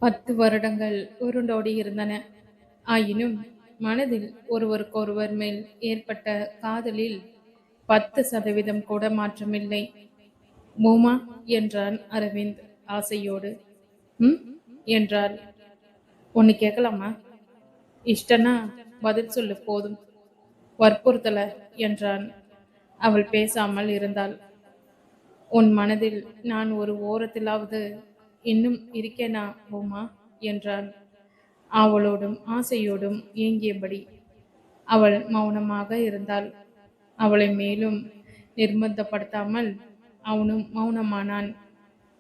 10 வருடங்கள் உருண்டோடி இருந்தன. ஆயினும் மனதில் ஒருவருக்கொருவர் மேல் ஏற்பட்ட காதலில் 10% கூட மாற்றமில்லை. "மூமா" என்றான் அரவிந்த் ஆசையோடு. "ம்" என்றாள். "ஒன்னு கேட்கலாமா?" "இஷ்டன்னா பதில் சொல்லு போதும்." "வற்புறுத்தல" என்றான். அவள் பேசாமல் இருந்தாள். "உன் மனதில் நான் ஒரு ஓரத்திலாவது இன்னும் இருக்கேனா பூமா?" என்றான் ஆவலோடும் ஆசையோடும் ஏங்கியபடி. அவள் மௌனமாக இருந்தாள். அவளை மேலும் நிர்பந்தப்படுத்தாமல் அவனும் மௌனமானான்.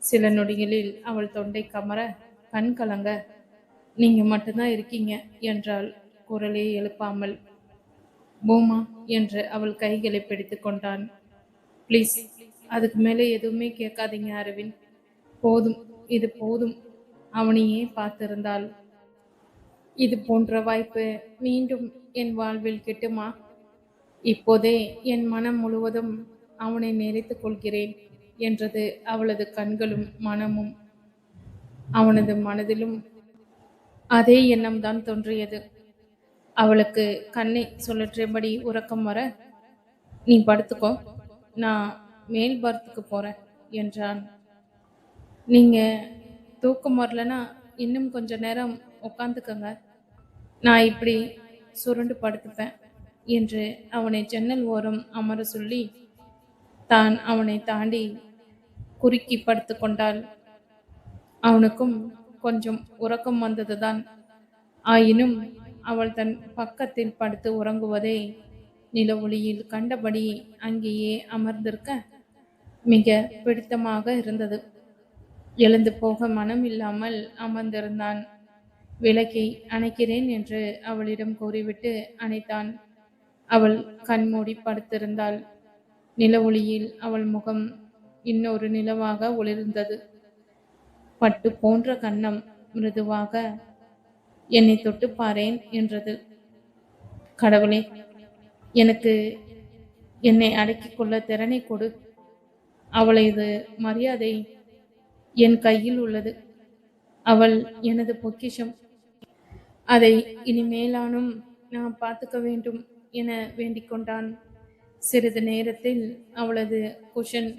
சில நொடிகளில் அவள் தொண்டை கமற, கண் கலங்க, "நீங்க மட்டும்தான் இருக்கீங்க" என்றாள் குரலே எழுப்பாமல். "பூமா" என்று அவள் கைகளை பிடித்து கொண்டான். "ப்ளீஸ், அதுக்கு மேலே எதுவுமே கேட்காதீங்க அரவிந்த். போதும், இது போதும்." அவனையே பார்த்திருந்தாள். "இது போன்ற வாய்ப்பு மீண்டும் என் வாழ்வில் கிட்டுமா? இப்போதே என் மனம் முழுவதும் அவனை நிறைத்துக் கொள்கிறேன்" என்றது அவளது கண்களும் மனமும். அவனது மனதிலும் அதே எண்ணம்தான் தோன்றியது. அவளுக்கு கண்ணை சுழற்றியபடி உறக்கம் வர, "நீ படுத்துக்கோ, நான் மேல் பர்த்துக்கு போறேன்" என்றான். "நீங்க தூக்கம் வரலனா இன்னும் கொஞ்ச நேரம் உட்காந்துக்கங்க, நான் இப்படி சுருண்டு படுத்துப்பேன்" என்று அவனை ஜன்னல் ஓரம் அமர சொல்லி தான் அவனை தாண்டி குறுக்கி படுத்து கொண்டாள். அவனுக்கும் கொஞ்சம் உறக்கம் வந்ததுதான். ஆயினும் அவள் தன் பக்கத்தில் படுத்து உறங்குவதை நில ஒளியில் கண்டபடி அங்கேயே அமர்ந்திருக்க மிக பிடித்தமாக இருந்தது. எழுந்து போக மனம் இல்லாமல் அமர்ந்திருந்தான். விளக்கை அணைக்கிறேன் என்று அவளிடம் கூறிவிட்டு அணைத்தான். அவள் கண்மூடி படுத்திருந்தாள். நில ஒளியில் அவள் முகம் இன்னொரு நிலவாக ஒளிர்ந்தது. பட்டு போன்ற கன்னம் மிருதுவாக, "என்னை தொட்டு பாரேன்" என்றது. "கடவுளே, எனக்கு என்னை அடக்கிக் கொள்ள திறனை கொடு. அவளது மரியாதை என் கையில் உள்ளது. அவள் எனது பொக்கிஷம். அதை இனிமேலானும் நான் பார்த்துக்க வேண்டும்" என வேண்டிக் கொண்டான். சிறிது நேரத்தில் அவளது குஷன்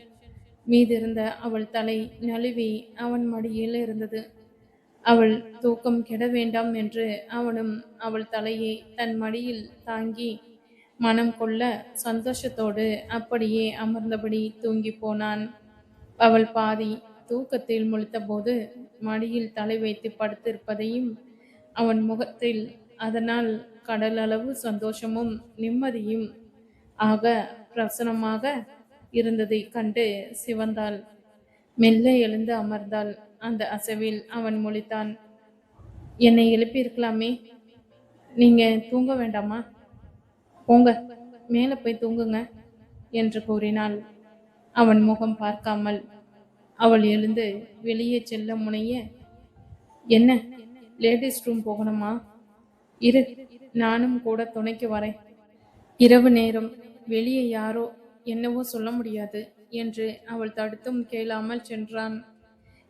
மீதிருந்த அவள் தலை நழுவி அவன் மடியில் இருந்தது. அவள் தூக்கம் கெட வேண்டாம் என்று அவனும் அவள் தலையை தன் மடியில் தாங்கி மனம் கொள்ள சந்தோஷத்தோடு அப்படியே அமர்ந்தபடி தூங்கி போனான். அவள் பாதி தூக்கத்தில் முழித்தபோது மடியில் தலை வைத்து படுத்திருப்பதையும் அவன் முகத்தில் அதனால் கடலளவு சந்தோஷமும் நிம்மதியும் ஆக பிரசன்னமாக இருந்ததை கண்டு சிவந்தாள். மெல்ல எழுந்து அமர்ந்தாள். அந்த அசைவில் அவன் முழித்தான். "என்னை எழுப்பியிருக்கலாமே, நீங்க தூங்க வேண்டாமா? போங்க, மேலே போய் தூங்குங்க" என்று கூறினாள். அவன் முகம் பார்க்காமல். அவள் எழுந்து வெளியே செல்ல முனைய, "என்ன, லேடிஸ் ரூம் போகணுமா? இரு, நானும் கூட துணைக்கு வரேன். இரவு நேரம், வெளியே யாரோ என்னவோ சொல்ல முடியாது" என்று அவள் தடுத்தும் கேளாமல் சென்றான்.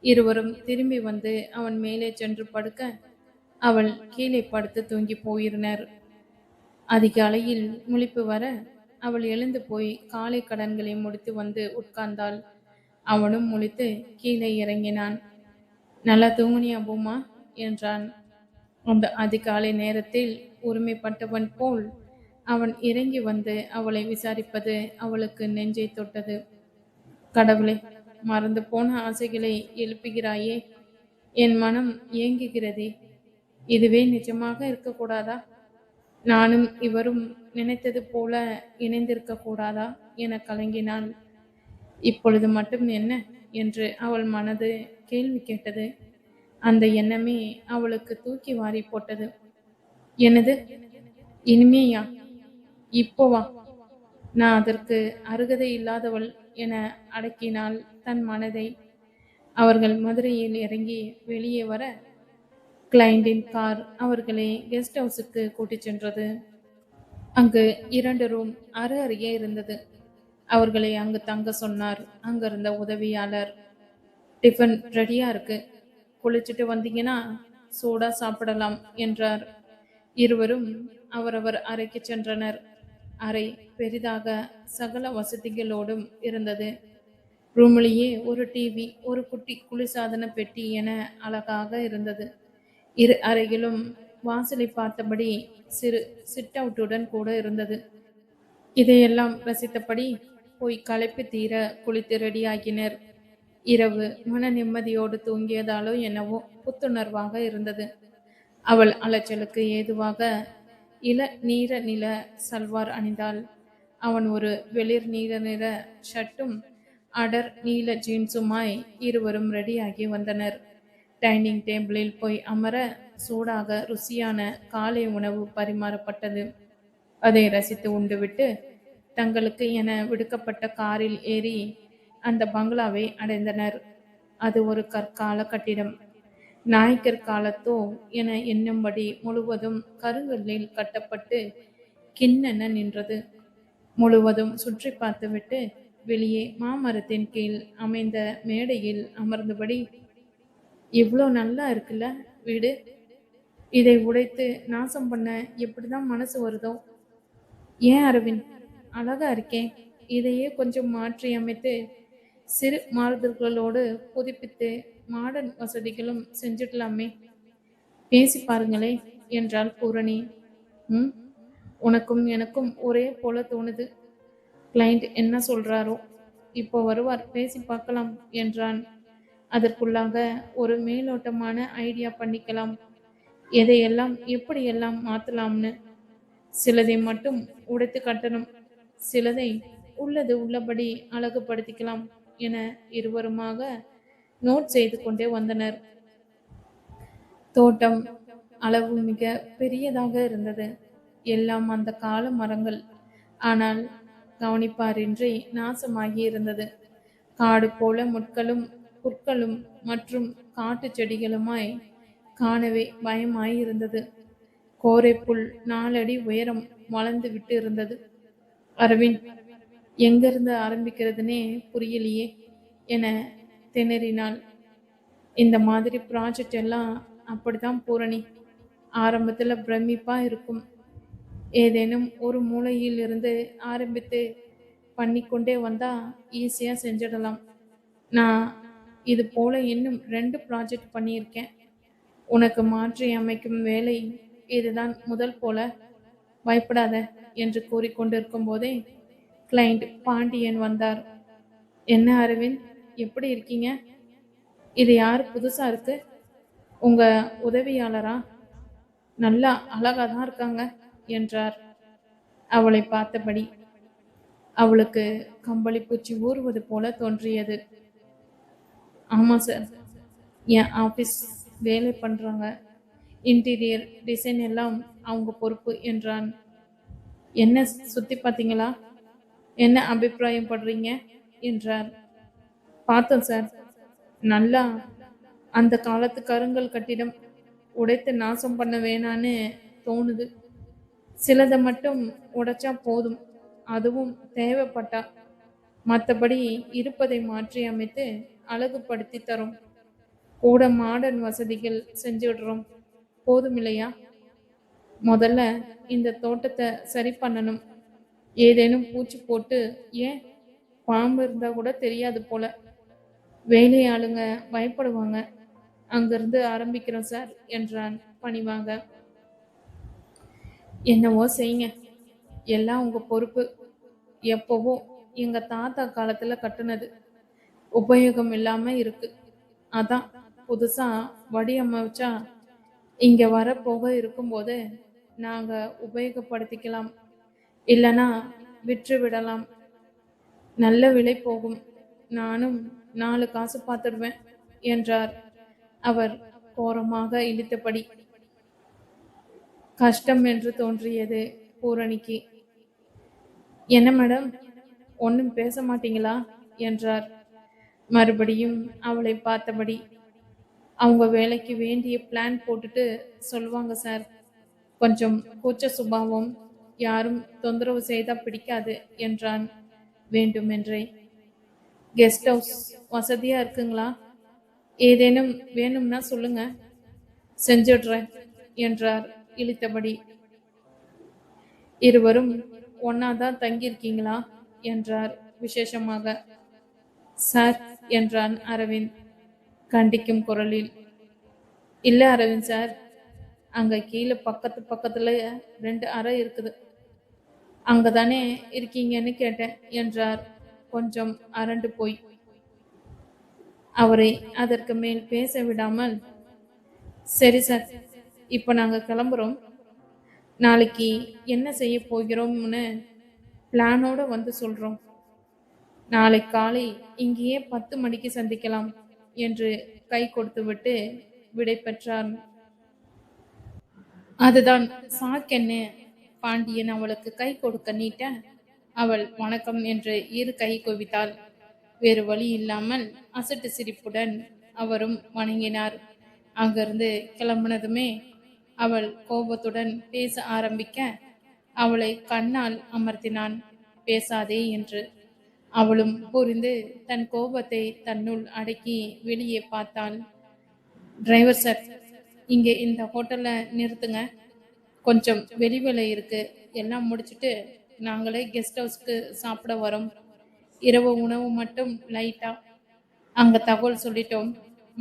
இருவரும் திரும்பி வந்து அவன் மேலே சென்று படுக்க அவள் கீழே படுத்து தூங்கி போயினர். அதிகாலையில் முழிப்பு வர அவள் எழுந்து போய் காலை கடன்களை முடித்து வந்து உட்கார்ந்தாள். அவனும் முழித்து கீழே இறங்கினான். "நல்லா தூங்குனியா பூமா?" என்றான். அந்த அதிகாலை நேரத்தில் உரிமைப்பட்டவன் போல் அவன் இறங்கி வந்து அவளை விசாரிப்பது அவளுக்கு நெஞ்சை தொட்டது. "கடவுளே, மறந்து போன ஆசைகளை எழுப்புகிறாயே, என் மனம் ஏங்குகிறதே, இதுவே நிஜமாக இருக்கக்கூடாதா? நானும் இவரும் நினைத்தது போல இணைந்திருக்க கூடாதா" என கலங்கினாள். இப்பொழுது மட்டும் என்ன என்று அவள் மனது கேள்வி கேட்டது. அந்த எண்ணமே அவளுக்கு தூக்கி வாரி போட்டது. "என்னது, இனிமேயா? இப்போவா? நான் அதற்கு அருகதை இல்லாதவள்" என அடக்கினாள் தன் மனதை. அவர்கள் மதுரையில் இறங்கி வெளியே வர கிளைண்டின் கார் அவர்களை கெஸ்ட் ஹவுஸுக்கு கூட்டிச் சென்றது. அங்கு 2 ரூம் அருகே இருந்தது. அவர்களை அங்கு தங்க சொன்னார் அங்கிருந்த உதவியாளர். "டிஃபன் ரெடியா இருக்கு, குளிச்சுட்டு வந்தீங்கன்னா சூடா சாப்பிடலாம் என்றார். இருவரும் அவரவர் அறைக்கு சென்றனர். அறை பெரிதாக சகல வசதிகளோடும் இருந்தது. ரூமிலேயே ஒரு டிவி, ஒரு குட்டி குளிர்சாதன பெட்டி என அழகாக இருந்தது. இரு அறைகளும் வாசலை பார்த்தபடி சிறு சிட் அவுட்டுடன் கூட இருந்தது. இதையெல்லாம் ரசித்தபடி போய் களைப்பு தீர குளித்து ரெடியாகினர். இரவு மன நிம்மதியோடு தூங்கியதாலோ என்னவோ புத்துணர்வாக இருந்தது. அவள் அலைச்சலுக்கு ஏதுவாக இள நீர நில சல்வார் அணிந்தாள். அவன் ஒரு வெளிர் நீல நிற ஷர்ட்டும் அடர் நீல ஜீன்ஸுமாய் இருவரும் ரெடியாகி வந்தனர். டைனிங் டேபிளில் போய் அமர சூடாக ருசியான காலை உணவு பரிமாறப்பட்டது. அதை ரசித்து உண்டுவிட்டு தங்களுக்கு என விடுக்கப்பட்ட காரில் ஏறி அந்த பங்களாவை அடைந்தனர். அது ஒரு கற்கால கட்டிடம். நாயக்கர் காலத்தோ என எண்ணும்படி முழுவதும் கருங்கல்லில் கட்டப்பட்டு கிண்ணென நின்றது. முழுவதும் சுற்றி பார்த்துவிட்டு வெளியே மாமரத்தின் கீழ் அமைந்த மேடையில் அமர்ந்தபடி, இவ்வளோ நல்லா இருக்குல்ல வீடு, இதை உடைத்து நாசம் பண்ண எப்படிதான் மனசு வருதோ? ஏன் அரவிந்த், அழகா இருக்கேன், இதையே கொஞ்சம் மாற்றி அமைத்து சிறு மாறுதல்களோடு புதுப்பித்து மாடர்ன் வசதிகளும் செஞ்சிடலாமே, பேசி பாருங்களே என்றாள் பூரணி. உனக்கும் எனக்கும் ஒரே போல தோணுது. கிளைண்ட் என்ன சொல்றாரோ, இப்போ வருவார், பேசி பார்க்கலாம் என்றான். அதற்குள்ளாக ஒரு மேலோட்டமான ஐடியா பண்ணிக்கலாம், எதையெல்லாம் எப்படியெல்லாம் மாற்றலாம்னு. சிலதை மட்டும் உடைத்து கட்டணும், சிலதை உள்ளது உள்ளபடி அழகுபடுத்திக்கலாம் என இருவருமாக நோட் செய்து கொண்டே வந்தனர். தோட்டம் அளவு மிக பெரியதாக இருந்தது. எல்லாம் அந்த கால மரங்கள். ஆனால் கவனிப்பாரின்றி நாசமாகி இருந்தது. காடு போல முட்களும் புற்களும் மற்றும் காட்டு செடிகளுமாய் காணவே பயமாய் இருந்தது. கோரைப்புல் 4 அடி உயரம் வளர்ந்து விட்டு இருந்தது. அரவிந்த், எங்கிருந்து ஆரம்பிக்கிறதுனே புரியலையே என திணறினாள். இந்த மாதிரி ப்ராஜெக்ட் எல்லாம் அப்படித்தான் பூரணி, ஆரம்பத்துல பிரமிப்பா இருக்கும். ஏதேனும் ஒரு மூலையில் இருந்து ஆரம்பித்து பண்ணிக்கொண்டே வந்தா ஈஸியா செஞ்சிடலாம். நான் இது போல இன்னும் 2 ப்ராஜெக்ட் பண்ணியிருக்கேன். உனக்கு மாற்றி அமைக்கும் வேலை இதுதான் முதல் போல, பயப்படாத என்று கூறிக்கொண்டிருக்கும் போதே கிளைண்ட் பாண்டியன் வந்தார். என்ன அரவிந்த், எப்படி இருக்கீங்க? இது யார் புதுசா இருக்கு? உங்க உதவியாளரா? நல்லா அழகா தான் இருக்காங்க என்றார் அவளை பார்த்தபடி. அவளுக்கு கம்பளி பூச்சி ஊறுவது போல தோன்றியது. ஆமா சார், என் ஆபீஸ் வேலை பண்றாங்க, இன்டீரியர் டிசைன் எல்லாம் அவங்க பொறுப்பு என்றான். என்ன சுத்தி பார்த்தீங்களா? என்ன அபிப்பிராயம் படுறீங்க என்றார். பார்த்தோம் சார், நல்லா அந்த காலத்து கருங்கல் கட்டிடம், உடைத்து நாசம் பண்ண வேணான்னு தோணுது. சிலதை மட்டும் உடைச்சா போதும், அதுவும் தேவைப்பட்டா. மற்றபடி இருப்பதை மாற்றி அமைத்து அழகுபடுத்தி தரும். கூட மாடர்ன் வசதிகள் செஞ்சுடுறோம், போதும் இல்லையா? முதல்ல இந்த தோட்டத்தை சரி பண்ணணும். ஏதேனும் பூச்சி போட்டு, ஏன் பாம்பு இருந்தா கூட தெரியாது போல. வேலையாளுங்க பயப்படுவாங்க. அங்கிருந்து ஆரம்பிக்கிறோம் சார் என்றான் பணிவாங்க. என்னவோ செய்யுங்க, எல்லாம் உங்க பொறுப்பு. எப்பவோ எங்க தாத்தா காலத்துல கட்டுனது, உபயோகம் இல்லாம இருக்கு. அதான் புதுசா வடிவமைச்சா இங்க வர போக இருக்கும்போது நாங்க உபயோகப்படுத்திக்கலாம், இல்லைன்னா விற்று விடலாம். நல்ல விலை போகும், நானும் 4 காசு பார்த்துடுவேன் என்றார் அவர் கோரமாக இழுத்தபடி. கஷ்டம் என்று தோன்றியது பூரணிக்கு. என்ன மேடம், ஒன்றும் பேச மாட்டீங்களா என்றார் மறுபடியும் அவளை பார்த்தபடி. அவங்க வேலைக்கு வேண்டிய பிளான் போட்டுட்டு சொல்லுவாங்க சார். கொஞ்சம் கூச்ச சுபாவம், யாரும் தொந்தரவு செய்தா பிடிக்காது என்றான் வேண்டுமென்றே. கெஸ்ட் ஹவுஸ் வசதியா இருக்குங்களா? ஏதேனும் வேணும்னா சொல்லுங்க, செஞ்சிடுறேன் என்றார் இழுத்தபடி. இருவரும் ஒன்னாதான் தங்கியிருக்கீங்களா என்றார் விசேஷமாக. சார் என்றான் அரவிந்த் கண்டிக்கும் குரலில். இல்ல அரவிந்த் சார், அங்க கீழே பக்கத்துல 2 அறை இருக்குது, அங்கதானே இருக்கீங்கன்னு கேட்டேன் என்றார் கொஞ்சம் அரண்டு போய். அவரை அதற்கு மேல் பேச விடாமல், சரி சார், இப்ப நாங்க கிளம்புறோம், நாளைக்கு என்ன செய்ய போகிறோம்னு பிளானோட வந்து சொல்றோம், நாளை காலை இங்கேயே 10 மணிக்கு சந்திக்கலாம் என்று கை கொடுத்துவிட்டு விடை பெற்றான். அதுதான் சாக்கென்னு பாண்டியன் அவளுக்கு கை கொடுக்க நீட்ட, அவள் வணக்கம் என்று இரு கை குவித்தாள். வேறு வழி இல்லாமல் அசட்டு சிரிப்புடன் அவரும் வணங்கினார். அங்கிருந்து கிளம்பினதுமே அவள் கோபத்துடன் பேச ஆரம்பிக்க அவளை கண்ணால் அமர்த்தினான், பேசாதே என்று. அவளும் புரிந்து தன் கோபத்தை தன்னுள் அடக்கி வெளியே பார்த்தாள். டிரைவர் சார், இங்கே இந்த ஹோட்டல்ல நிறுத்துங்க, கொஞ்சம் வெளி வேலை இருக்கு, எல்லாம் முடிச்சுட்டு நாங்களே கெஸ்ட் ஹவுஸ்க்கு சாப்பிட வரோம், இரவு உணவு மட்டும் லைட்டா, அங்க தகவல் சொல்லிட்டோம்,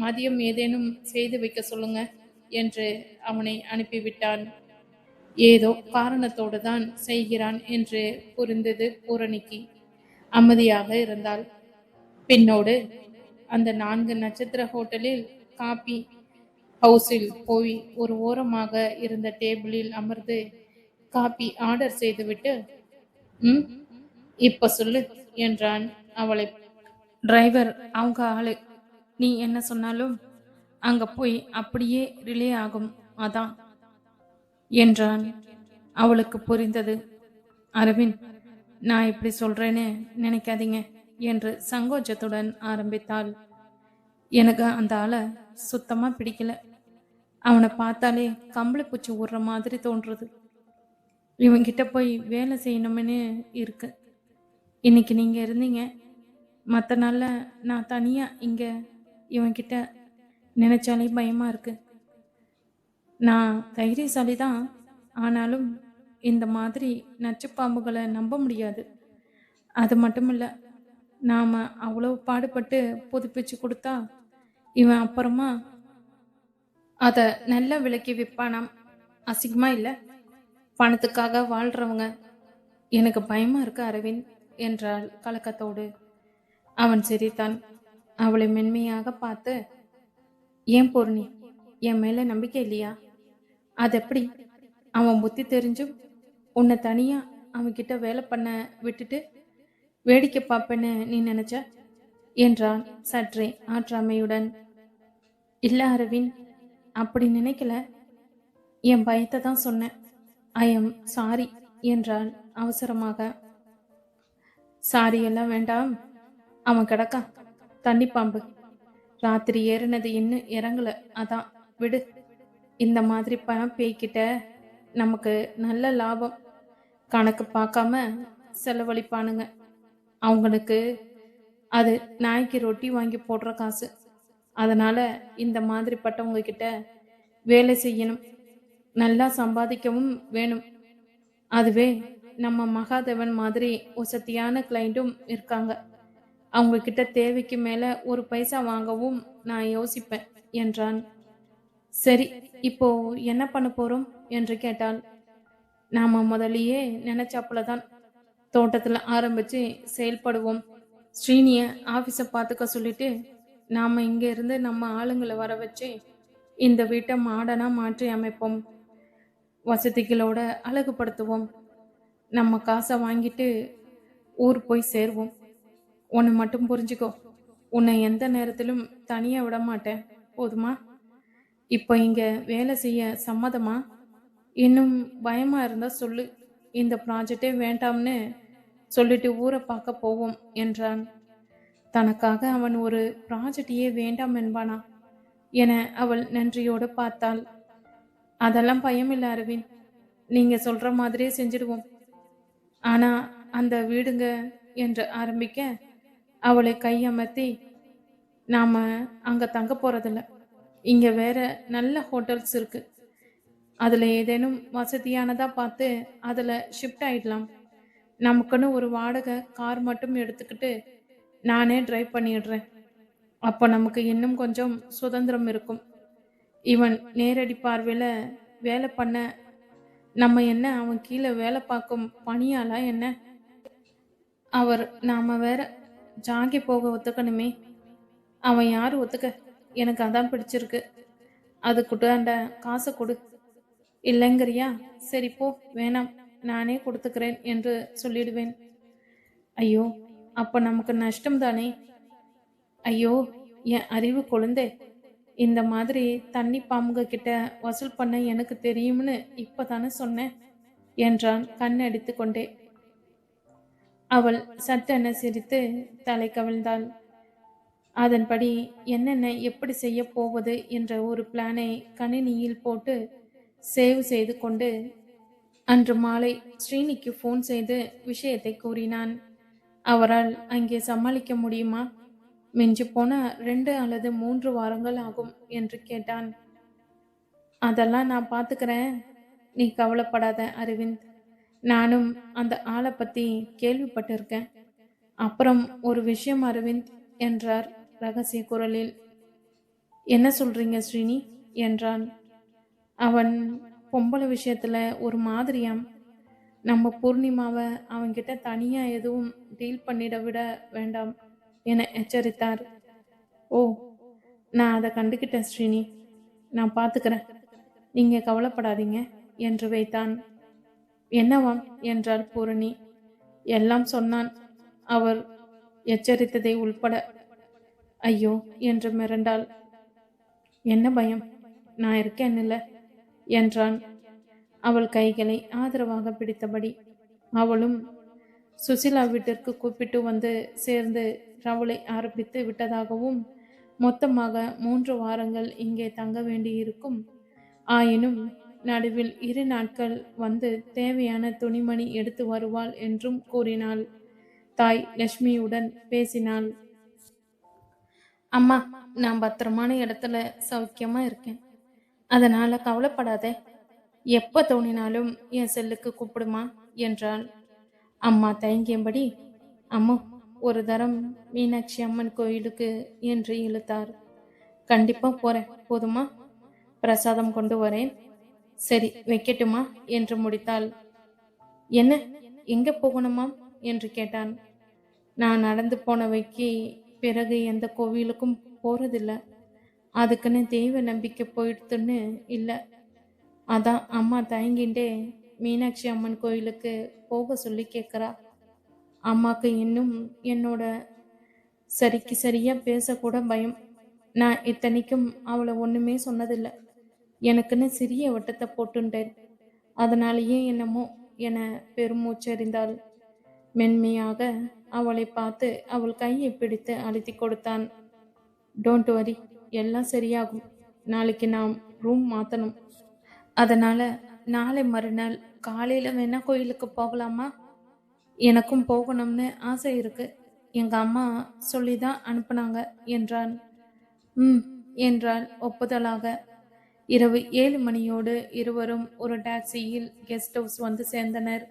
மதியம் ஏதேனும் செய்து வைக்க சொல்லுங்க என்று அவனை அனுப்பிவிட்டான். ஏதோ காரணத்தோடு தான் செய்கிறான் என்று புரிந்தது பூரணிக்கு. அமைதியாக இருந்தாள். பின்னோடு அந்த 4 நட்சத்திர ஹோட்டலில் காபி ஹவுஸில் போய் ஒரு ஓரமாக இருந்த டேபிளில் அமர்ந்து காபி ஆர்டர் செய்துவிட்டு, ம் இப்ப சொல்லு என்றான் அவளை. டிரைவர் அவங்க ஆளு, நீ என்ன சொன்னாலும் அங்க போய் அப்படியே ரிலே ஆகும், அதான் என்றான். அவளுக்கு புரிந்தது. அரவிந்த், நான் இப்படி சொல்றேன்னு நினைக்காதீங்க என்று சங்கோஜத்துடன் ஆரம்பித்தாள். எனக்கு அந்த ஆளை சுத்தமா பிடிக்கல, அவனை பார்த்தாலே கம்பளி பூச்சி விடுற மாதிரி தோன்றுறது, இவங்கிட்ட போய் வேலை செய்யணும்னு இருக்கு. இன்னைக்கு நீங்க இருந்தீங்க, மற்ற நாள்ல நான் தனியா இங்க இவன்கிட்ட நினைச்சாலே பயமா இருக்கு. நான் தைரியசாலி தான், ஆனாலும் இந்த மாதிரி நச்சுப்பாம்புகளை நம்ப முடியாது. அது மட்டும் இல்லை, நாம் அவ்வளோ பாடுபட்டு புதுப்பிச்சு கொடுத்தா இவன் அப்புறமா அதை நல்ல விலைக்கு விற்பானாம். அசிங்கமா இல்லை? பணத்துக்காக வாழ்கிறவங்க. எனக்கு பயமா இருக்கு அரவிந்த் என்றாள் கலக்கத்தோடு. அவன் சிரித்தான். அவளை மென்மையாக பார்த்து, ஏன் பூர்ணி, என் மேலே நம்பிக்கை இல்லையா? அது எப்படி? அவன் புத்தி தெரிஞ்சும் உன்னை தனியா அவன்கிட்ட வேலை பண்ண விட்டுட்டு வேடிக்கை பார்ப்பேன்னு நீ நினைச்ச என்றான் சற்றே ஆற்றாமையுடன். இல்லை அரவிந்த், அப்படி நினைக்கல, என் பயத்தை தான் சொன்னேன். ஐ எம் சாரி என்றாள் அவசரமாக. சாரி எல்லாம் வேண்டாம், அவன் கிடக்கான் தண்ணி பாம்பு, ராத்திரி ஏறினது இன்னும் இறங்கல, அதான் விடு. இந்த மாதிரி பணம் பேய்கிட்ட நமக்கு நல்ல லாபம், கணக்கு பார்க்காம செலவழிப்பானுங்க. அவங்களுக்கு அது நாய்க்கு ரொட்டி வாங்கி போடுற காசு. அதனால இந்த மாதிரி பட்டவங்க கிட்ட வேலை செய்யணும், நல்லா சம்பாதிக்கவும் வேணும். அதுவே நம்ம மகாதேவன் மாதிரி வசதியான கிளைண்ட்டும் இருக்காங்க, அவங்க கிட்ட தேவைக்கு மேல ஒரு பைசா வாங்கவும் நான் யோசிப்பேன் என்றான். சரி, இப்போ என்ன பண்ண போறோம் என்று கேட்டாள். நாம முதலியே நினைச்சாப்புலதான் தோட்டத்துல ஆரம்பிச்சு செயல்படுவோம். ஸ்ரீனிய ஆபீஸை பார்த்துக்க சொல்லிட்டு நாம இங்க இருந்து நம்ம ஆளுங்களை வர வச்சு இந்த வீட்டை மாடனா மாற்றி அமைப்போம், வசதிகளோட அழகுபடுத்துவோம், நம்ம காசை வாங்கிட்டு ஊர் போய் சேருவோம். உன்னை மட்டும் புரிஞ்சுக்கோ, உன்னை எந்த நேரத்திலும் தனியா விட மாட்டேன், போதுமா? இப்போ இங்க வேலை செய்ய சம்மதமா? இன்னும் பயமா இருந்தா சொல்லு, இந்த ப்ராஜெக்டே வேண்டாம்னு சொல்லிட்டு ஊரை பார்க்க போவோம் என்றான். தனக்காக அவன் ஒரு ப்ராஜெக்டையே வேண்டாம் என்பானா என அவள் நன்றியோடு பார்த்தாள். அதெல்லாம் பயமில்லை அரவிந்த், நீங்க சொல்ற மாதிரியே செஞ்சிடுவோம். ஆனா அந்த வீடுங்க என்று ஆரம்பிக்க அவளை கையமர்த்தி, நாம அங்க தங்க போறதில்ல. இங்க வேற நல்ல ஹோட்டல்ஸ் இருக்கு. அதுல ஏதேனும் வசதியானதா பார்த்து அதுல ஷிஃப்ட் ஆயிடலாம். நமக்குன்னு ஒரு வாடகை கார் மட்டும் எடுத்துக்கிட்டு நானே டிரைவ் பண்ணிடுறேன். அப்போ நமக்கு இன்னும் கொஞ்சம் சுதந்திரம் இருக்கும். இவன் நேரடி பார்வையில வேலை பண்ண நம்ம என்ன அவன் கீழ வேலை பார்க்கும் பணியாளா என்ன? நாம வேற ஜாகி போக ஒத்துக்கணுமே. அவன் யாரு ஒத்துக்க? எனக்கு அதான் பிடிச்சிருக்கு. அதுக்குண்டாண்ட காசை கொடு. இல்லைங்கிறியா? சரி போ, வேணாம். நானே கொடுத்துக்கிறேன் என்று சொல்லிடுவேன். ஐயோ! அப்ப நமக்கு நஷ்டம் தானே? ஐயோ! என் அறிவு கொழுந்தே! இந்த மாதிரி தண்ணி பாம்புங்க கிட்ட வசூல் பண்ண எனக்கு தெரியும்னு இப்பதானே சொன்னேன் என்றான் கண்ணடித்து கொண்டே. அவள் சட்டென சிரித்து தலை கவிழ்ந்தாள். அதன்படி என்னென்ன எப்படி செய்ய போவது என்ற ஒரு பிளானை கணினியில் போட்டு சேவ் செய்து கொண்டு அன்று மாலை ஸ்ரீனிக்கு போன் செய்து விஷயத்தை கூறினான். அவரால் அங்கே சமாளிக்க முடியுமா? மிஞ்சி போன 2 அல்லது 3 வாரங்கள் ஆகும் என்று கேட்டான். அதெல்லாம் நான் பார்த்துக்கிறேன். நீ கவலைப்படாத அரவிந்த். நானும் அந்த ஆளை பத்தி கேள்விப்பட்டிருக்கேன். அப்புறம் ஒரு விஷயம் அரவிந்த் என்றார் ரகசிய குரலில். என்ன சொல்றீங்க ஸ்ரீனி என்றான். அவன் பொம்பளை விஷயத்துல ஒரு மாதிரியாம். நம்ம பூர்ணிமாவை அவன்கிட்ட தனியா எதுவும் டீல் பண்ணிட விட வேண்டாம் என எச்சரித்தார். ஓ, நான் அதை கண்டுக்கிட்டேன் ஸ்ரீனி. நான் பார்த்துக்கிறேன். நீங்க கவலைப்படாதீங்க என்று வைத்தான். என்னவாம் என்றாள் பூரணி. எல்லாம் சொன்னான். அவர் எச்சரித்ததை உள்பட. ஐயோ என்று மிரண்டாள். என்ன பயம்? நான் இருக்கேன்னுல என்றான் அவள் கைகளை ஆதரவாக பிடித்தபடி. அவளும் சுசிலா வீட்டிற்கு கூப்பிட்டு வந்து சேர்ந்து ரவலை ஆரம்பித்து விட்டதாகவும், மொத்தமாக 3 வாரங்கள் இங்கே தங்க வேண்டியிருக்கும். ஆயினும் நடுவில் 2 நாட்கள் வந்து தேவையான துணிமணி எடுத்து வருவாள் என்றும் கூறினாள். தாய் லட்சுமியுடன் பேசினாள். அம்மா, நான் பத்திரமான இடத்துல சௌக்கியமா இருக்கேன். அதனால கவலைப்படாதே. எப்ப தோணினாலும் என் செல்லுக்கு கூப்பிடுமா என்றாள். அம்மா தயங்கியபடி, அம்மு, ஒரு தரம் மீனாட்சி அம்மன் கோயிலுக்கு என்று இழுத்தார். கண்டிப்பா போறேன், போதுமா? பிரசாதம் கொண்டு வரேன். சரி, வைக்கட்டுமா என்று முடித்தாள். என்ன, எங்க போகணுமாம் என்று கேட்டான். நான் நடந்து போனவைக்கு பிறகு எந்த கோவிலுக்கும் போறதில்ல. அதுக்குன்னு தெய்வ நம்பிக்கை போயிடுத்துன்னு இல்லை. அதான் அம்மா தயங்கிண்டே மீனாட்சி அம்மன் கோயிலுக்கு போக சொல்லி கேட்குறா. அம்மாக்கு இன்னும் என்னோட சரிக்கு சரியா பேசக்கூட பயம். நான் இத்தனைக்கும் அவளை ஒண்ணுமே சொன்னதில்லை. எனக்குன்னு சிறிய வட்டத்தை போட்டுட்டேன். அதனாலேயே என்னமோ என பெருமூச்செறிந்தாள். மென்மையாக அவளை பார்த்து அவள் கையை பிடித்து அழுத்தி கொடுத்தான். டோன்ட் வரி, எல்லாம் சரியாகும். நாளைக்கு நாம் ரூம் மாற்றணும். அதனால நாளை மறுநாள் காலையில வேணா கோயிலுக்கு போகலாமா? எனக்கும் போகணும்னு ஆசை இருக்கு. எங்க அம்மா சொல்லிதான் அனுப்புனாங்க என்றான். என்றாள் ஒப்புதலாக. இரவு 7 மணியோடு இருவரும் ஒரு டாக்ஸியில் கெஸ்ட் ஹவுஸ் வந்து சேர்ந்தனர்.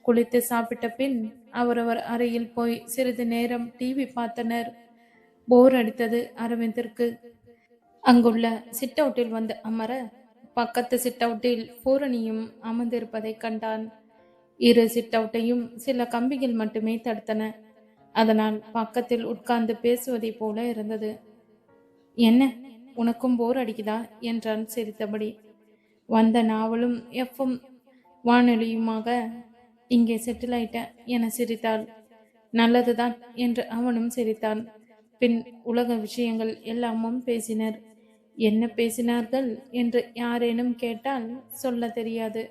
குளித்து சாப்பிட்ட பின் அவரவர் அறையில் போய் சிறிது நேரம் டிவி பார்த்தனர். போர் அடித்தது அரவிந்திற்கு. அங்குள்ள சிட் அவுட்டில் வந்து அமர பக்கத்து சிட் அவுட்டில் பூரணியும் அமர்ந்திருப்பதை கண்டான். இரு சிட் அவுட்டையும் சில கம்பிகள் மட்டுமே தடுத்தன. அதனால் பக்கத்தில் உட்கார்ந்து பேசுவதை போல இருந்தது. என்ன, உனக்கும் போர் அடிக்குதா என்றான் சிரித்தபடி. வந்த நாவலும் எஃப்எம் வானொலியுமாக இங்கே செட்டில் ஆயிட்டேன் என சிரித்தாள். நல்லதுதான் என்று அவனும் சிரித்தான். பின் உலக விஷயங்கள் எல்லாமும் பேசினர். என்ன பேசினார்கள் என்று யாரேனும் கேட்டால் சொல்ல தெரியாது.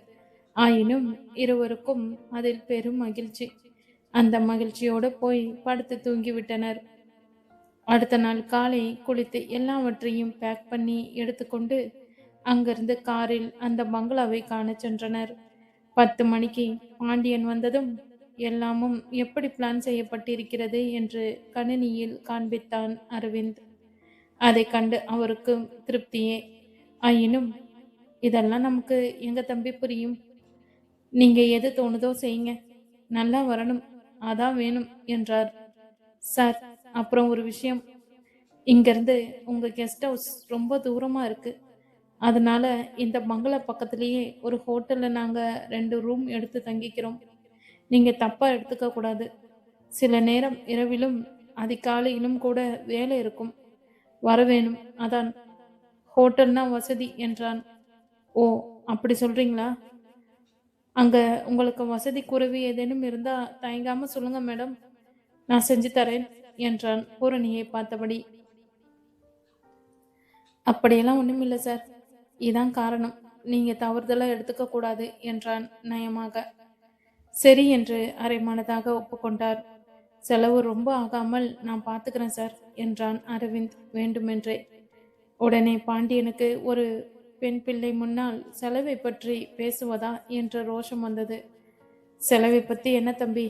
ஆயினும் இருவருக்கும் அதில் பெரும் மகிழ்ச்சி. அந்த மகிழ்ச்சியோடு போய் படுத்து தூங்கிவிட்டனர். அடுத்த நாள் காலை குளித்து எல்லாவற்றையும் பேக் பண்ணி எடுத்துக்கொண்டு அங்கிருந்து காரில் அந்த பங்களாவை காண சென்றனர். 10 மணிக்கு பாண்டியன் வந்ததும் எல்லாமும் எப்படி பிளான் செய்யப்பட்டிருக்கிறது என்று கணினியில் காண்பித்தான் அரவிந்த். அதை கண்டு அவருக்கு திருப்தியே. ஆயினும் இதெல்லாம் நமக்கு எங்க தம்பி புரியும்? நீங்க எது தோணுதோ செய்யுங்க, நல்லா வரணும், அதான் வேணும் என்றார். சார், அப்புறம் ஒரு விஷயம். இங்கிருந்து உங்க கெஸ்ட் ஹவுஸ் ரொம்ப தூரமா இருக்கு. அதனால இந்த பங்களா பக்கத்திலேயே ஒரு ஹோட்டல்ல நாங்க 2 ரூம் எடுத்து தங்கிக்கிறோம். நீங்க தப்பா எடுத்துக்க கூடாது. சில நேரம் இரவிலும் அதிகாலையிலும் கூட வேலை இருக்கும். வரவேணும், அதான். ஹோட்டல்னா வசதி என்றான். ஓ, அப்படி சொல்றீங்களா? அங்க உங்களுக்கு வசதி குறைவு ஏதேனும் இருந்தா தயங்காம சொல்லுங்க மேடம், நான் செஞ்சு தரேன் என்றான் பூரணியை பார்த்தபடி. அப்படியெல்லாம் ஒண்ணுமில்ல சார், இதான் காரணம். நீங்க தவறுதலா எடுத்துக்க கூடாது என்றான் நயமாக. சரி என்று அரைமனதாக ஒப்புக்கொண்டார். செலவு ரொம்ப ஆகாமல் நான் பார்த்துக்கிறேன் சார் என்றான் அரவிந்த் வேண்டுமென்றே. உடனே பாண்டியனுக்கு ஒரு பெண் பிள்ளை முன்னால் செலவை பற்றி பேசுவதா என்ற ரோஷம் வந்தது. செலவை பத்தி என்ன தம்பி,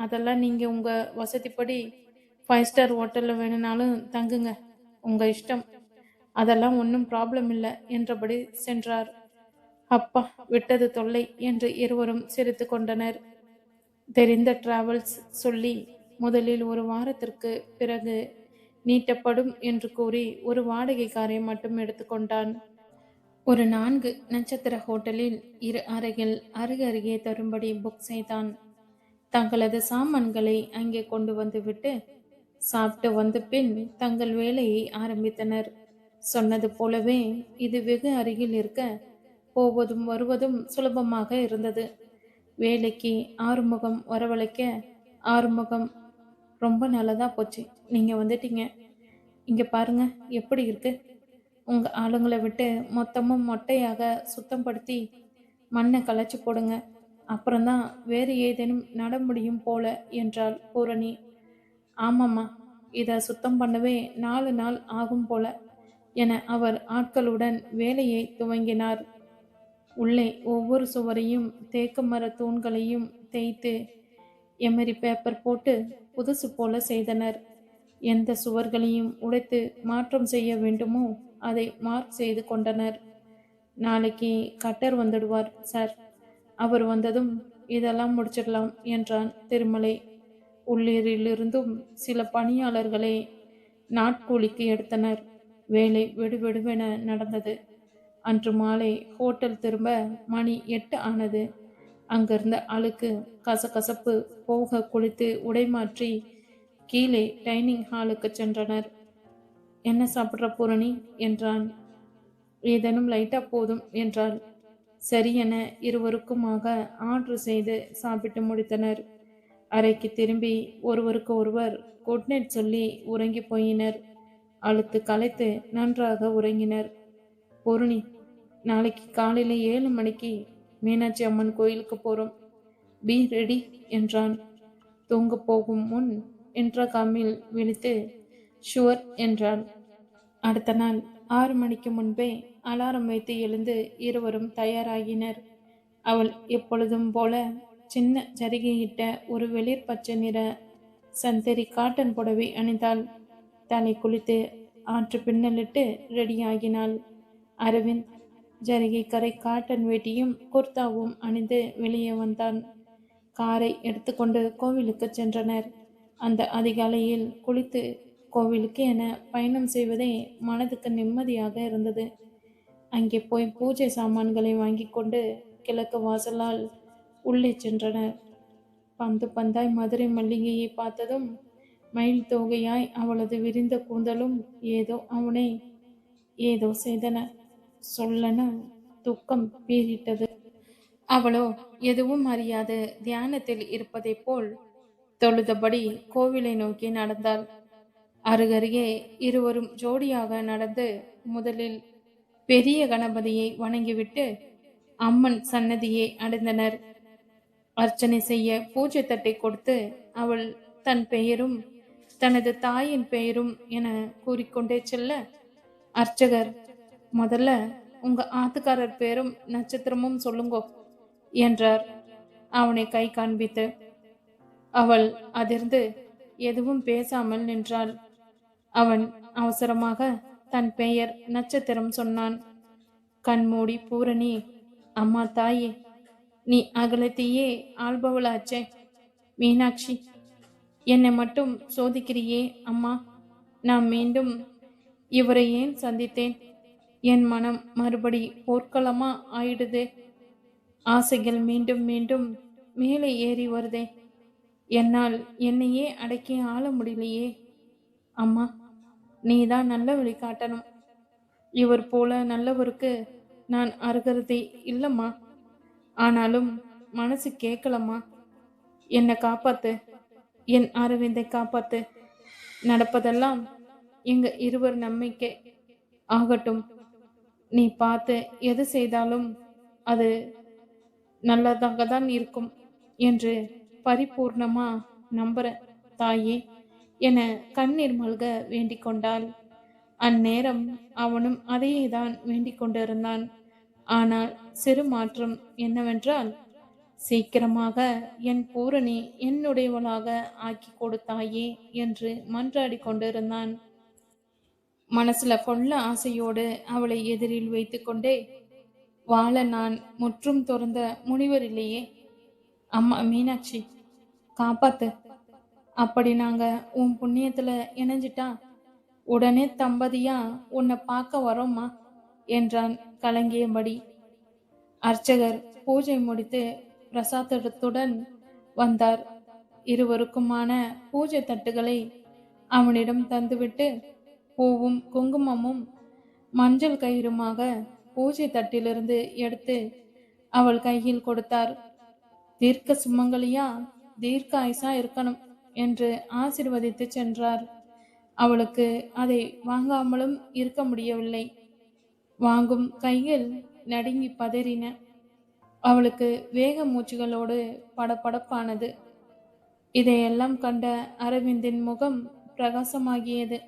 அதெல்லாம் நீங்க உங்க வசதிப்படி 5 ஸ்டார் ஹோட்டல்ல வேணும்னாலும் தங்குங்க, உங்க இஷ்டம். அதெல்லாம் ஒன்றும் ப்ராப்ளம் இல்லை என்றபடி சென்றார். அப்பா, விட்டது தொல்லை என்று இருவரும் சிரித்து கொண்டனர். தெரிந்த டிராவல்ஸ் சொல்லி முதலில் ஒரு வாரத்திற்கு பிறகு நீட்டப்படும் என்று கூறி ஒரு வாடகை காரை மட்டும் எடுத்துக்கொண்டான். ஒரு 4 நட்சத்திர ஹோட்டலில் 2 அறைகள் அருகருகே தரும்படி புக் செய்தான். தங்களது சாமான்களை அங்கே கொண்டு வந்துவிட்டு சாப்பிட்டு வந்த பின் தங்கள் வேலையை ஆரம்பித்தனர். சொன்னது போலவே இது வெகு அருகில் இருக்க போவதும் வருவதும் சுலபமாக இருந்தது. வேலைக்கு ஆறுமுகம் வரவழைக்க, ஆறுமுகம் ரொம்ப நல்லதா போச்சு, நீங்க வந்துட்டீங்க. இங்க பாருங்க எப்படி இருக்கு. உங்க ஆளுங்களை விட்டு மொத்தமும் மொட்டையாக சுத்தம் படுத்தி மண்ணை களைச்சு போடுங்க. அப்புறம்தான் வேறு ஏதேனும் நட முடியும் போல என்றாள் பூரணி. ஆமாம்மா, இதை சுத்தம் பண்ணவே 4 நாள் ஆகும் போல என அவர் ஆட்களுடன் வேலையை துவங்கினார். உள்ளே ஒவ்வொரு சுவரையும் தேக்கு மர தூண்களையும் தேய்த்து எமரி பேப்பர் போட்டு புதுசு போல செய்தனர். எந்த சுவர்களையும் உடைத்து மாற்றம் செய்ய வேண்டுமோ அதை மார்க் செய்து கொண்டனர். நாளைக்கு கட்டர் வந்துடுவார் சார், அவர் வந்ததும் இதெல்லாம் முடிச்சிடலாம் என்றான் திருமலை. உள்ளீரிலிருந்தும் சில பணியாளர்களை நாட்கூலிக்கு எடுத்தனர். வேலை வெடுவெடுவென நடந்தது. அன்று மாலை ஹோட்டல் திரும்ப மணி 8 ஆனது. அங்கிருந்த அழுக்கு கசகசப்பு போக குளித்து உடைமாற்றி கீழே டைனிங் ஹாலுக்கு சென்றனர். என்ன சாப்பிட்ற பூரணி என்றான். ஏதேனும் லைட்டா போதும் என்றாள். சரி என இருவருக்குமாக ஆர்டர் செய்து சாப்பிட்டு முடித்தனர். அறைக்கு திரும்பி ஒருவருக்கு ஒருவர் குட் நைட் சொல்லி உறங்கி போயினர். அழுத்து களைத்து நன்றாக உறங்கினர். பூரணி, நாளைக்கு காலையில 7 மணிக்கு மீனாட்சி அம்மன் கோயிலுக்கு போறோம், பி ரெடி என்றான். தூங்க போகும் முன் இன்டர்காமில் விழித்து ஷுவர் என்றாள். அடுத்த நாள் 6 மணிக்கு முன்பே அலாரம் வைத்து எழுந்து இருவரும் தயாராகினர். அவள் எப்பொழுதும் போல சின்ன ஜரிகையிட்ட ஒரு வெளிர் பச்சை நிற சந்தேரி காட்டன் புடவை அணிந்தாள். தலை குளித்து ஆற்று பின்னலிட்டு ரெடியாகினாள். அரவிந்த் ஜரிகை கரை காட்டன் வேட்டியும் குர்தாவும் அணிந்து வெளியே வந்தான். காரை எடுத்துக்கொண்டு கோவிலுக்கு சென்றனர். அந்த அதிகாலையில் குளித்து கோவிலுக்கு என பயணம் செய்வதே மனதுக்கு நிம்மதியாக இருந்தது. அங்கே போய் பூஜை சாமான்களை வாங்கி கொண்டு கிழக்கு வாசலால் உள்ளே சென்றனர். பந்து பந்தாய் மதுரை மல்லிகையை பார்த்ததும் மயில் தோகையாய் அவளது விரிந்த கூந்தலும் ஏதோ அவனை ஏதோ செய்தன. சொல்லன துக்கம் பீறிட்டது. அவளோ எதுவும் அறியாது தியானத்தில் இருப்பதைப் போல் தொழுதபடி கோவிலை நோக்கி நடந்தாள். அருகருகே இருவரும் ஜோடியாக நடந்து முதலில் பெரிய கணபதியை வணங்கிவிட்டு அம்மன் சன்னதியை அடைந்தனர். அர்ச்சனை செய்ய பூஜை தட்டை கொடுத்து அவள் தன் பெயரும் தனது தாயின் பெயரும் என கூறிக்கொண்டே செல்ல, அர்ச்சகர், முதல்ல உங்க ஆத்துக்காரர் பேரும் நட்சத்திரமும் சொல்லுங்கோ என்றார் அவனை கை காண்பித்து. அவள் அதிர்ந்து எதுவும் பேசாமல் நின்றாள். அவன் அவசரமாக, தன் பெயர் நட்சத்திரம் சொன்னான். கண்மூடி பூரணி, அம்மா தாயே, நீ அகலத்தையே ஆள்பவளாச்சே. மீனாட்சி, என்னை மட்டும் சோதிக்கிறியே அம்மா. நான் மீண்டும் இவரை ஏன் சந்தித்தேன்? என் மனம் மறுபடி போர்க்களமா ஆயிடுதே. ஆசைகள் மீண்டும் மீண்டும் மேலே ஏறி வருதே. என்னால் என்னையே அடக்கி ஆள முடியலையே. அம்மா, நீதான் நல்ல வழி காட்டணும். இவர் போல நல்லவருக்கு நான் அருகருதி இல்லம்மா. ஆனாலும் மனசு கேட்கலம்மா. என்னை காப்பாத்து, என் அரவிந்தை காப்பாத்து. நடப்பதெல்லாம் எங்க இருவர் நம்பிக்கை ஆகட்டும். நீ பார்த்து எது செய்தாலும் அது நல்லதாக தான் இருக்கும் என்று பரிபூர்ணமா நம்புற தாயே என கண்ணீர் மல்க வேண்டிக் கொண்டாள். அந்நேரம் அவனும் அதையே தான் வேண்டிக் கொண்டிருந்தான். ஆனால் சிறு மாற்றம் என்னவென்றால், சீக்கிரமாக என் பூரணி என்னுடையவளாக ஆக்கி கொடுத்தாயே என்று மன்றாடி கொண்டிருந்தான். மனசுல கொள்ள ஆசையோடு அவளை எதிரில் வைத்து கொண்டே, வாழ நான் முற்றும் துறந்த முனிவர் இல்லையே. அம்மா மீனாட்சி, காப்பாத்து. அப்படி நாங்க உன் புண்ணியத்துல இணைஞ்சிட்டா உடனே தம்பதியா உன்னை பார்க்க வரோம்மா என்றான் கலங்கியபடி. அர்ச்சகர் பூஜை முடித்து பிரசாதத்துடன் வந்தார். இருவருக்குமான பூஜை தட்டுகளை அவனிடம் தந்துவிட்டு பூவும் குங்குமமும் மஞ்சள் கயிறுமாக பூஜை தட்டிலிருந்து எடுத்து அவள் கையில் கொடுத்தார். தீர்க்க சுமங்கலியா, தீர்க்க ஆயுசா இருக்கணும் என்று ஆசீர்வதித்து சென்றார். அவளுக்கு அதை வாங்காமலும் இருக்க முடியவில்லை. வாங்கும் கையில் நடுங்கி பதறின. அவளுக்கு வேக மூச்சுகளோடு படபடப்பானது. இதையெல்லாம் கண்ட அரவிந்தின் முகம் பிரகாசமாகியது.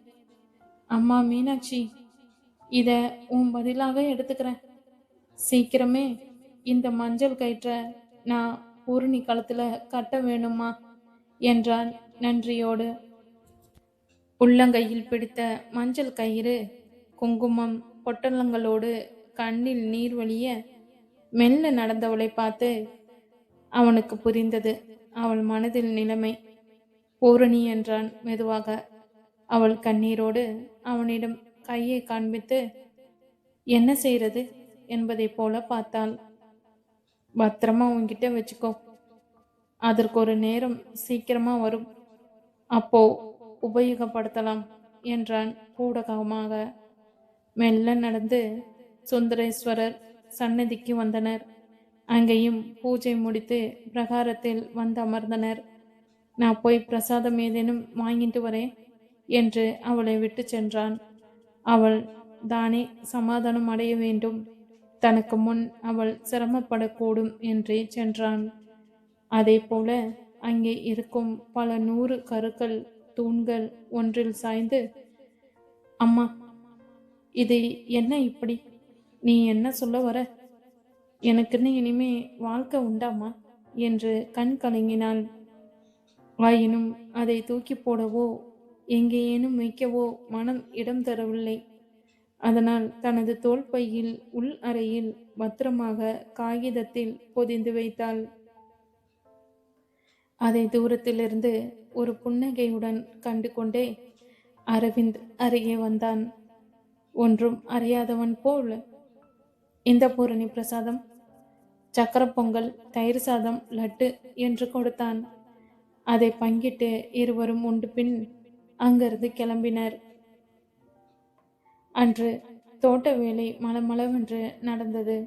அம்மா மீனாட்சி, இத உன் பதிலாக எடுத்துக்கிறேன். சீக்கிரமே இந்த மஞ்சள் கயிற்ற நான் பூரணி களத்துல கட்ட வேணுமா என்றான் நன்றியோடு. உள்ளங்கையில் பிடித்த மஞ்சள் கயிறு குங்குமம் பொட்டலங்களோடு கண்ணில் நீர் வழிய மெல்ல நடந்தவளை பார்த்து அவனுக்கு புரிந்தது அவள் மனதில் நிலைமை. பூரணி என்றான் மெதுவாக. அவள் கண்ணீரோடு அவனிடம் கையை காண்பித்து என்ன செய்யறது என்பதை போல பார்த்தாள். பத்திரமா உன்கிட்ட வச்சுக்கோ. அதற்கு ஒரு நேரம் சீக்கிரமா வரும், அப்போ உபயோகப்படுத்தலாம் என்றான் பூடகமாக. மெல்ல நடந்து சுந்தரேஸ்வரர் சன்னதிக்கு வந்தனர். அங்கேயும் பூஜை முடித்து பிரகாரத்தில் வந்து அமர்ந்தனர். நான் போய் பிரசாதம் ஏதேனும் வாங்கிட்டு வரேன் என்று அவளை விட்டு சென்றான். அவள் தானே சமாதானம் அடைய வேண்டும். தனக்கு முன் அவள் சிரமப்படக்கூடும் என்றே சென்றான். அதே போல அங்கே இருக்கும் பல 100 கருக்கள் தூண்கள் ஒன்றில் சாய்ந்து, அம்மா, இது என்ன இப்படி? நீ என்ன சொல்ல வர? எனக்குன்னு இனிமே வாழ்க்கை உண்டாமா என்று கண் கலங்கினாள். ஆயினும் அதை தூக்கி போடவோ எங்கேயேனும் வைக்கவோ மனம் இடம் தரவில்லை. அதனால் தனது தோள் பையில் உள் அறையில் பத்திரமாக காகிதத்தில் பொதிந்து வைத்தாள். அதை தூரத்திலிருந்து ஒரு புன்னகையுடன் கண்டு கொண்டே அரவிந்த் அருகே வந்தான். ஒன்றும் அறியாதவன் போல், இந்த பூரணி பிரசாதம், சக்கர பொங்கல், தயிர் சாதம், லட்டு என்று கொடுத்தான். அதை பங்கிட்டு இருவரும் உண்டு பின் அங்கிருந்து கிளம்பினர். அன்று தோட்ட வேலை மளமளவென்று நடந்தது.